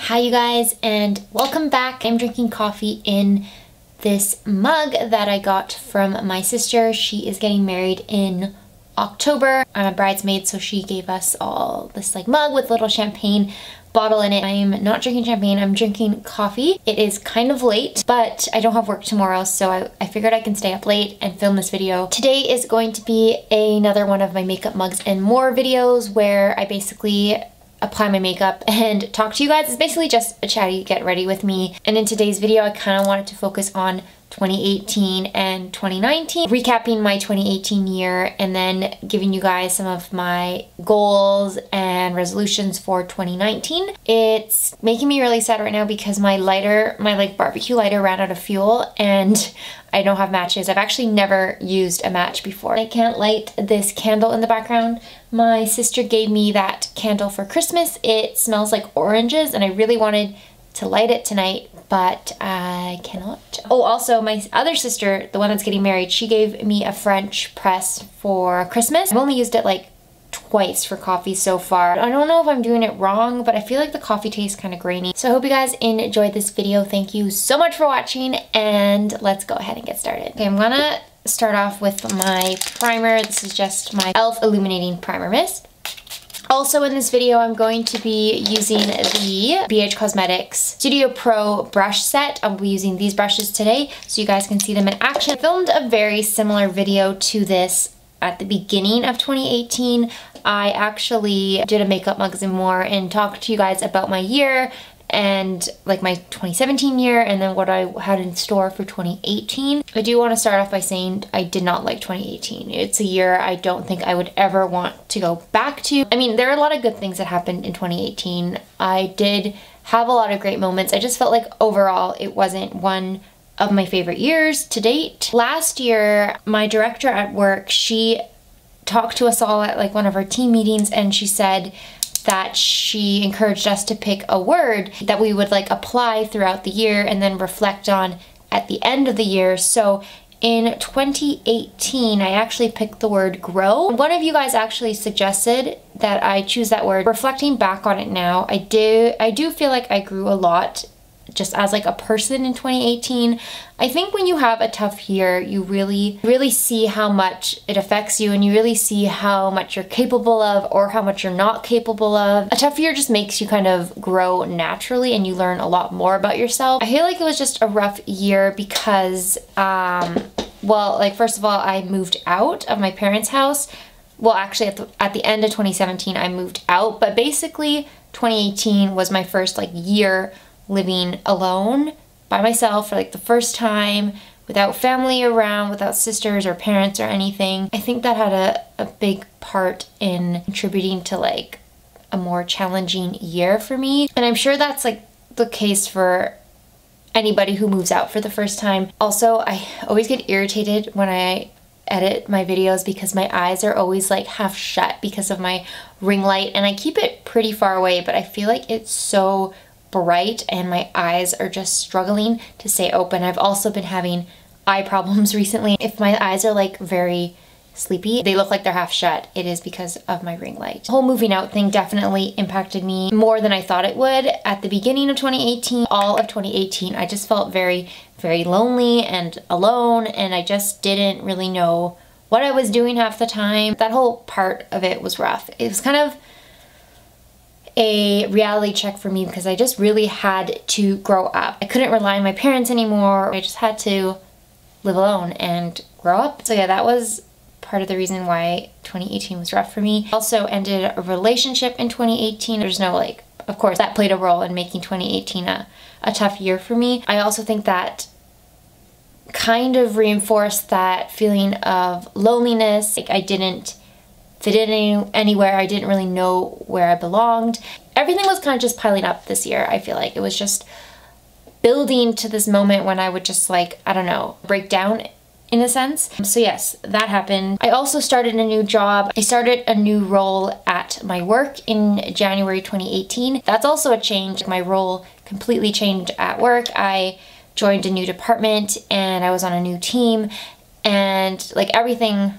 Hi you guys, and welcome back. I'm drinking coffee in this mug that I got from my sister. She is getting married in October. I'm a bridesmaid, so she gave us all this like mug with a little champagne bottle in it. I'm not drinking champagne, I'm drinking coffee. It is kind of late, but I don't have work tomorrow, so I figured I can stay up late and film this video. Today is going to be another one of my makeup mugs and more videos where I basically apply my makeup and talk to you guys. It's basically just a chatty get ready with me. And in today's video, I kind of wanted to focus on 2018 and 2019, recapping my 2018 year and then giving you guys some of my goals and resolutions for 2019. It's making me really sad right now because my lighter, my like barbecue lighter ran out of fuel and I don't have matches. I've actually never used a match before. I can't light this candle in the background. My sister gave me that candle for Christmas. It smells like oranges and I really wanted to light it tonight, but I cannot. Oh, also my other sister, the one that's getting married, she gave me a French press for Christmas. I've only used it like twice for coffee so far. I don't know if I'm doing it wrong, but I feel like the coffee tastes kind of grainy. So I hope you guys enjoyed this video. Thank you so much for watching, and let's go ahead and get started. Okay, I'm gonna start off with my primer. This is just my e.l.f. Illuminating Primer Mist. Also in this video, I'm going to be using the BH Cosmetics Studio Pro brush set. I'll be using these brushes today so you guys can see them in action. I filmed a very similar video to this at the beginning of 2018. I actually did a makeup mugs and more and talked to you guys about my year and like my 2017 year and then what I had in store for 2018. I do want to start off by saying I did not like 2018. It's a year I don't think I would ever want to go back to. I mean, there are a lot of good things that happened in 2018. I did have a lot of great moments. I just felt like overall it wasn't one of my favorite years to date. Last year, my director at work, she talked to us all at like one of our team meetings and she said that she encouraged us to pick a word that we would like apply throughout the year and then reflect on at the end of the year. So in 2018, I actually picked the word grow. One of you guys actually suggested that I choose that word. Reflecting back on it now, I do feel like I grew a lot just as like a person in 2018. I think when you have a tough year, you really see how much it affects you and you really see how much you're capable of or how much you're not capable of. A tough year just makes you kind of grow naturally and you learn a lot more about yourself. I feel like it was just a rough year because, well, like first of all, I moved out of my parents' house. Well, actually at the end of 2017, I moved out, but basically 2018 was my first like year living alone by myself for like the first time, without family around, without sisters or parents or anything. I think that had a big part in contributing to like a more challenging year for me. And I'm sure that's like the case for anybody who moves out for the first time. Also, I always get irritated when I edit my videos because my eyes are always like half shut because of my ring light, and I keep it pretty far away, but I feel like it's so bright and my eyes are just struggling to stay open. I've also been having eye problems recently. If my eyes are like very sleepy, they look like they're half shut, it is because of my ring light. The whole moving out thing definitely impacted me more than I thought it would. At the beginning of 2018, all of 2018, I just felt very, very lonely and alone, and I just didn't really know what I was doing half the time. That whole part of it was rough. It was kind of a reality check for me because I just really had to grow up. I couldn't rely on my parents anymore. I just had to live alone and grow up. So yeah, that was part of the reason why 2018 was rough for me. Also ended a relationship in 2018. There's no like, of course that played a role in making 2018 a tough year for me. I also think that kind of reinforced that feeling of loneliness. Like I didn't fit in anywhere. I didn't really know where I belonged. Everything was kind of just piling up this year. I feel like it was just building to this moment when I would just like, I don't know, break down in a sense. So yes, that happened. I also started a new job. I started a new role at my work in January 2018. That's also a change. My role completely changed at work. I joined a new department and I was on a new team, and like everything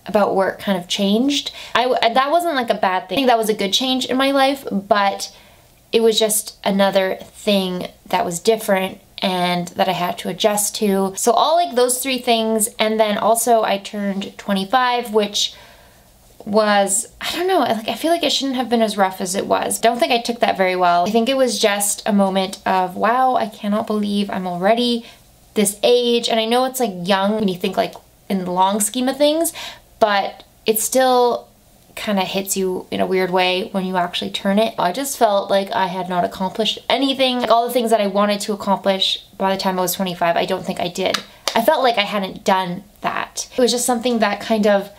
about work kind of changed. That wasn't like a bad thing. I think that was a good change in my life, but it was just another thing that was different and that I had to adjust to. So all like those three things, and then also I turned 25, which was, I don't know, like I feel like it shouldn't have been as rough as it was. Don't think I took that very well. I think it was just a moment of, wow, I cannot believe I'm already this age. And I know it's like young when you think like in the long scheme of things, but it still kind of hits you in a weird way when you actually turn it. I just felt like I had not accomplished anything. Like all the things that I wanted to accomplish by the time I was 25, I don't think I did. I felt like I hadn't done that. It was just something that kind of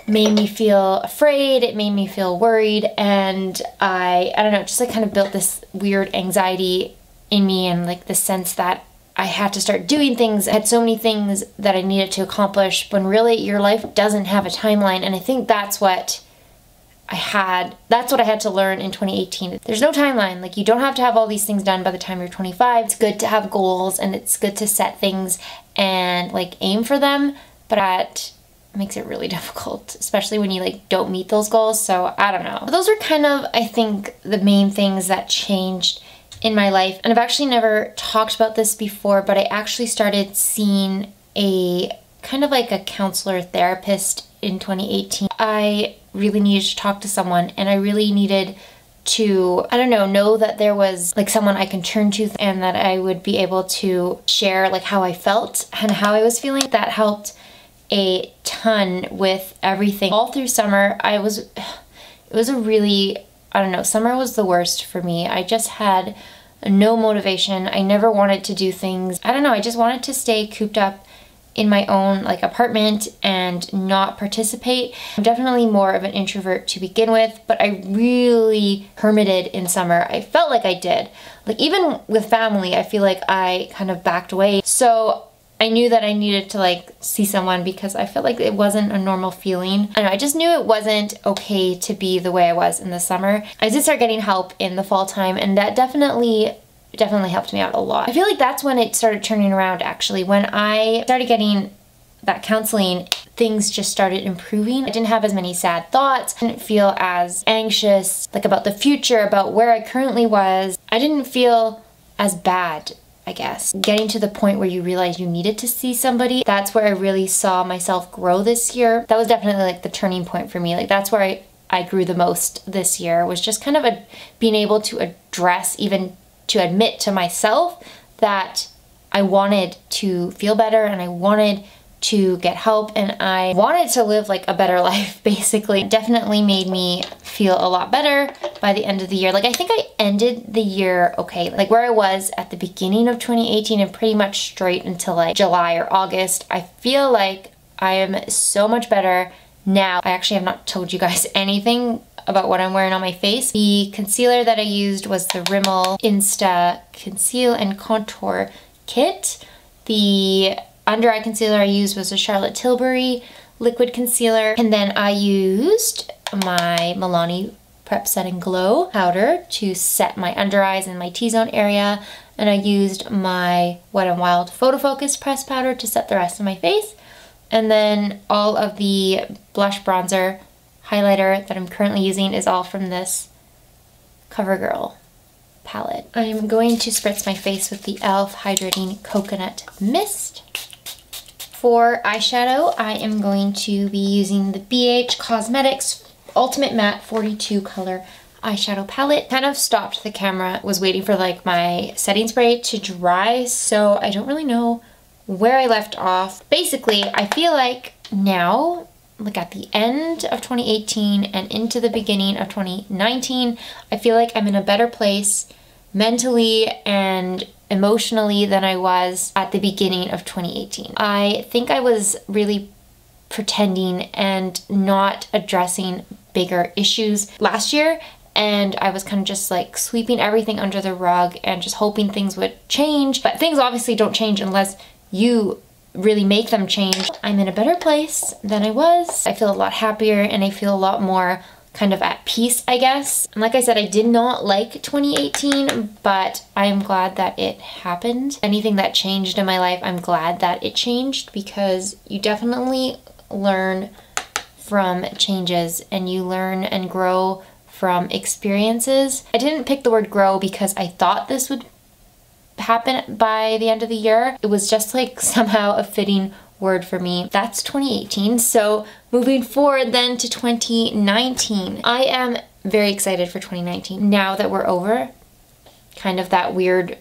made me feel afraid, it made me feel worried, and I don't know, just like kind of built this weird anxiety in me, and like the sense that I had to start doing things. I had so many things that I needed to accomplish, when really your life doesn't have a timeline. And I think that's what I had to learn in 2018. There's no timeline. Like, you don't have to have all these things done by the time you're 25. It's good to have goals, and it's good to set things and like aim for them, but that makes it really difficult, especially when you like don't meet those goals. So I don't know. Those are kind of, I think, the main things that changed in my life. And I've actually never talked about this before, but I actually started seeing a kind of like a counselor therapist in 2018. I really needed to talk to someone, and I really needed to, I don't know that there was like someone I can turn to, and that I would be able to share like how I felt and how I was feeling. That helped a ton with everything. All through summer, it was a really, I don't know, summer was the worst for me. I just had no motivation. I never wanted to do things. I don't know, I just wanted to stay cooped up in my own like apartment and not participate. I'm definitely more of an introvert to begin with, but I really hermited in summer. I felt like I did. Like even with family, I feel like I kind of backed away. So I knew that I needed to like see someone, because I felt like it wasn't a normal feeling. I just knew it wasn't okay to be the way I was in the summer. I did start getting help in the fall time, and that definitely helped me out a lot. I feel like that's when it started turning around, actually. When I started getting that counseling, things just started improving. I didn't have as many sad thoughts. I didn't feel as anxious like about the future, about where I currently was. I didn't feel as bad, I guess. Getting to the point where you realize you needed to see somebody, that's where I really saw myself grow this year. That was definitely like the turning point for me. Like that's where I grew the most this year, was just kind of being able to address, even to admit to myself that I wanted to feel better, and I wanted to get help, and I wanted to live like a better life, basically. It definitely made me feel a lot better by the end of the year. Like I think I ended the year okay, like where I was at the beginning of 2018 and pretty much straight until like July or August. I feel like I am so much better now. I actually have not told you guys anything about what I'm wearing on my face. The concealer that I used was the Rimmel Insta Conceal and Contour Kit. The under eye concealer I used was a Charlotte Tilbury liquid concealer. And then I used my Milani Prep Set and Glow powder to set my under eyes and my T-zone area. And I used my Wet n Wild Photo Focus press powder to set the rest of my face. And then all of the blush, bronzer, highlighter that I'm currently using is all from this CoverGirl palette. I'm going to spritz my face with the e.l.f. Hydrating Coconut Mist. For eyeshadow, I am going to be using the BH Cosmetics Ultimate Matte 42 color eyeshadow palette. Kind of stopped the camera, was waiting for like my setting spray to dry, so I don't really know where I left off. Basically, I feel like now, like at the end of 2018 and into the beginning of 2019, I feel like I'm in a better place mentally and emotionally than I was at the beginning of 2018. I think I was really pretending and not addressing bigger issues last year, and I was kind of just like sweeping everything under the rug and just hoping things would change. But things obviously don't change unless you really make them change. I'm in a better place than I was. I feel a lot happier, and I feel a lot more kind of at peace, I guess. And like I said, I did not like 2018, but I am glad that it happened. Anything that changed in my life, I'm glad that it changed, because you definitely learn from changes, and you learn and grow from experiences. I didn't pick the word grow because I thought this would happen by the end of the year. It was just like somehow a fitting word for me. That's 2018. So moving forward then to 2019. I am very excited for 2019. Now that we're over kind of that weird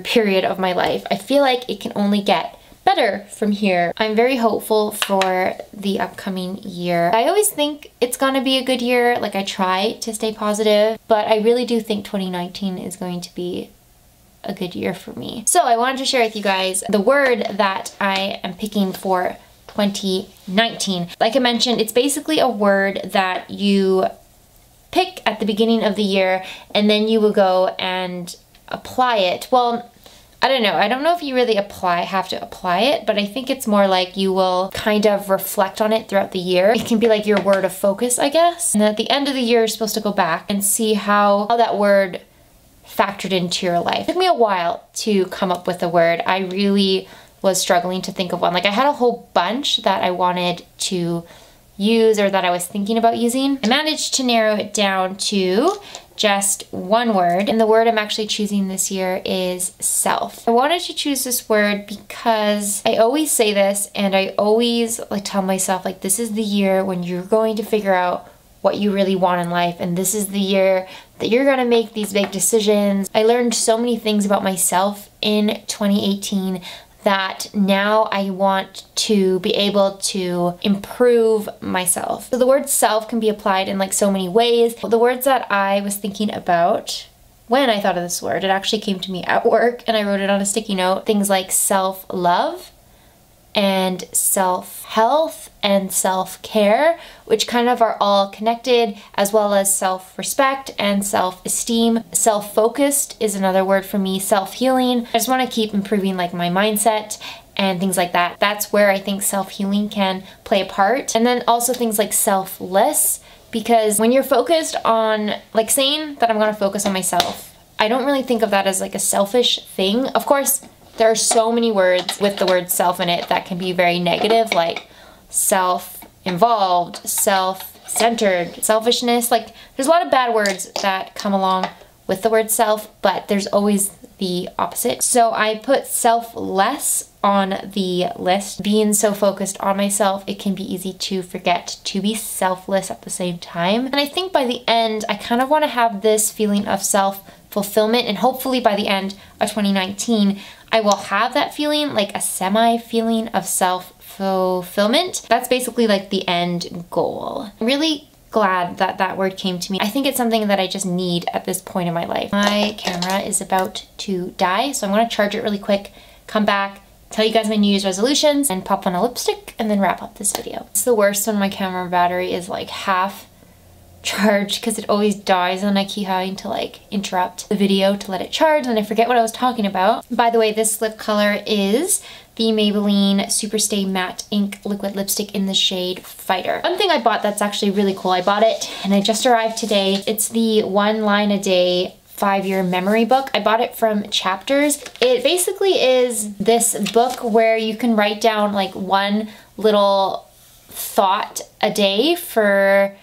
period of my life, I feel like it can only get better from here. I'm very hopeful for the upcoming year. I always think it's gonna be a good year. Like, I try to stay positive, but I really do think 2019 is going to be a good year for me. So I wanted to share with you guys the word that I am picking for 2019. Like I mentioned, it's basically a word that you pick at the beginning of the year and then you will go and apply it. Well, I don't know if you really have to apply it, but I think it's more like you will kind of reflect on it throughout the year. It can be like your word of focus, I guess. And at the end of the year, you're supposed to go back and see how that word factored into your life. It took me a while to come up with a word. I really was struggling to think of one. Like, I had a whole bunch that I wanted to use or that I was thinking about using. I managed to narrow it down to just one word, and the word I'm actually choosing this year is self. I wanted to choose this word because I always say this, and I always like tell myself, like, this is the year when you're going to figure out what you really want in life, and this is the year that you're gonna make these big decisions. I learned so many things about myself in 2018 that now I want to be able to improve myself. So the word self can be applied in like so many ways. The words that I was thinking about when I thought of this word, it actually came to me at work and I wrote it on a sticky note. Things like self-love and self-health and self-care, which kind of are all connected, as well as self-respect and self-esteem. Self-focused is another word for me. Self-healing. I just want to keep improving like my mindset and things like that. That's where I think self-healing can play a part. And then also things like selfless, because when you're focused on like saying that I'm going to focus on myself, I don't really think of that as like a selfish thing. Of course, there are so many words with the word self in it that can be very negative, like self-involved, self-centered, selfishness. Like, there's a lot of bad words that come along with the word self, but there's always the opposite. So I put selfless on the list. Being so focused on myself, it can be easy to forget to be selfless at the same time. And I think by the end, I kind of want to have this feeling of self-fulfillment, and hopefully by the end of 2019, I will have that feeling, like a semi-feeling of self-fulfillment. That's basically like the end goal. I'm really glad that that word came to me. I think it's something that I just need at this point in my life. My camera is about to die, so I'm gonna charge it really quick, come back, tell you guys my New Year's resolutions, and pop on a lipstick, and then wrap up this video. It's the worst when my camera battery is like half charged because it always dies and I keep having to like interrupt the video to let it charge and I forget what I was talking about. By the way, this lip color is the Maybelline Superstay Matte Ink Liquid Lipstick in the shade Fighter. One thing I bought that's actually really cool, I bought it and I just arrived today. It's the One Line a Day 5-year memory book. I bought it from Chapters. It basically is this book where you can write down like one little thought a day for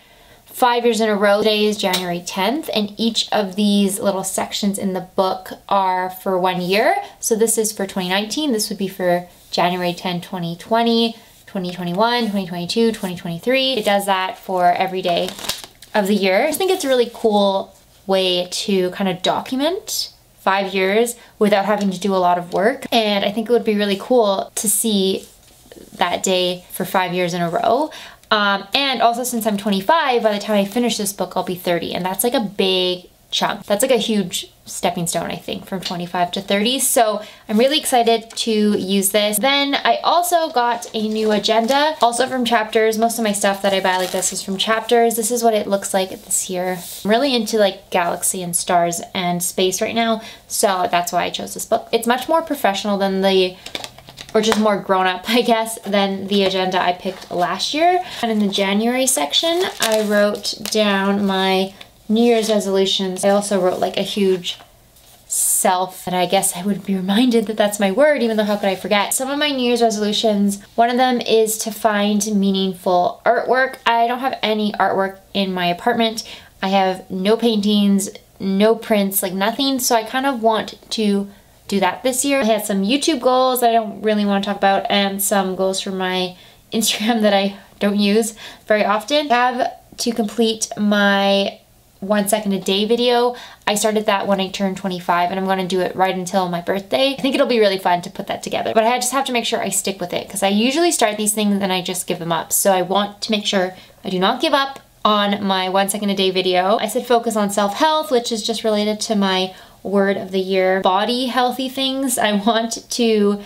5 years in a row. Today is January 10th, and each of these little sections in the book are for 1 year. So this is for 2019. This would be for January 10, 2020, 2021, 2022, 2023. It does that for every day of the year. I just think it's a really cool way to kind of document 5 years without having to do a lot of work. And I think it would be really cool to see that day for 5 years in a row. And also, since I'm 25, by the time I finish this book, I'll be 30. And that's like a big chunk. That's like a huge stepping stone, I think, from 25 to 30. So I'm really excited to use this. Then I also got a new agenda, also from Chapters. Most of my stuff that I buy like this is from Chapters. This is what it looks like this year. I'm really into like galaxy and stars and space right now. So that's why I chose this book. It's much more professional than or just more grown up, I guess, than the agenda I picked last year. And in the January section, I wrote down my New Year's resolutions. I also wrote like a huge self, and I guess I would be reminded that that's my word, even though how could I forget? Some of my New Year's resolutions, one of them is to find meaningful artwork. I don't have any artwork in my apartment. I have no paintings, no prints, like nothing. So I kind of want to do that this year. I had some YouTube goals that I don't really want to talk about and some goals for my Instagram that I don't use very often. I have to complete my 1 second a day video. I started that when I turned 25 and I'm going to do it right until my birthday. I think it'll be really fun to put that together, but I just have to make sure I stick with it because I usually start these things and I just give them up. So I want to make sure I do not give up on my 1 second a day video. I said focus on self-health, which is just related to my word of the year. Body healthy things. I want to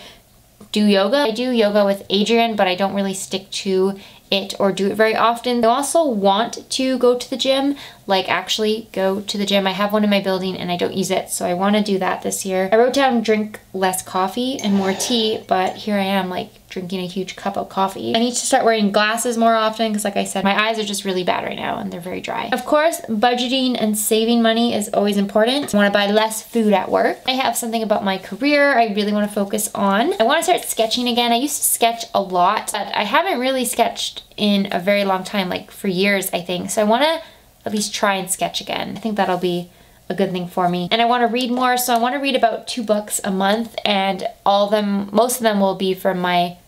do yoga. I do yoga with Adrian, but I don't really stick to it or do it very often. I also want to go to the gym, like actually go to the gym. I have one in my building and I don't use it, so I want to do that this year. I wrote down drink less coffee and more tea, but here I am like drinking a huge cup of coffee. I need to start wearing glasses more often because like I said, my eyes are just really bad right now and they're very dry. Of course, budgeting and saving money is always important. I want to buy less food at work. I have something about my career I really want to focus on. I want to start sketching again. I used to sketch a lot, but I haven't really sketched in a very long time, like for years, I think. So I want to at least try and sketch again. I think that'll be a good thing for me. And I want to read more, so I want to read about 2 books a month, and most of them will be from my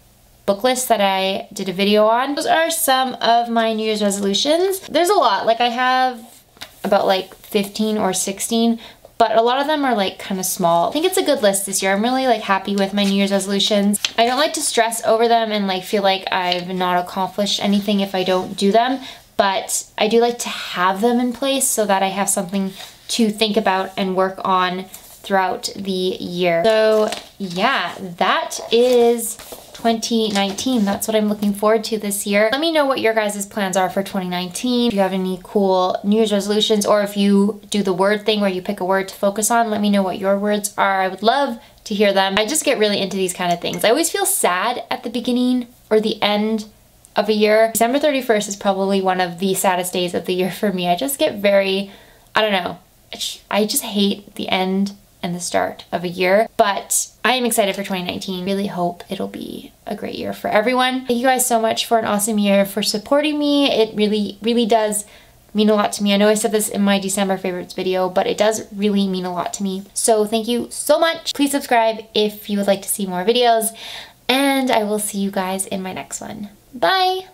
book list that I did a video on. Those are some of my New Year's resolutions. There's a lot, like I have about like 15 or 16, but a lot of them are like kind of small. I think it's a good list this year. I'm really like happy with my New Year's resolutions. I don't like to stress over them and like feel like I've not accomplished anything if I don't do them, but I do like to have them in place so that I have something to think about and work on throughout the year. So yeah, that is 2019. That's what I'm looking forward to this year. Let me know what your guys' plans are for 2019. If you have any cool New Year's resolutions, or if you do the word thing where you pick a word to focus on, let me know what your words are. I would love to hear them. I just get really into these kind of things. I always feel sad at the beginning or the end of a year. December 31st is probably one of the saddest days of the year for me. I just get very, I don't know, I just hate the end and the start of a year, but I am excited for 2019. Really hope it'll be a great year for everyone. Thank you guys so much for an awesome year, for supporting me. It really, really does mean a lot to me. I know I said this in my December favorites video, but it does really mean a lot to me. So thank you so much. Please subscribe if you would like to see more videos, and I will see you guys in my next one. Bye!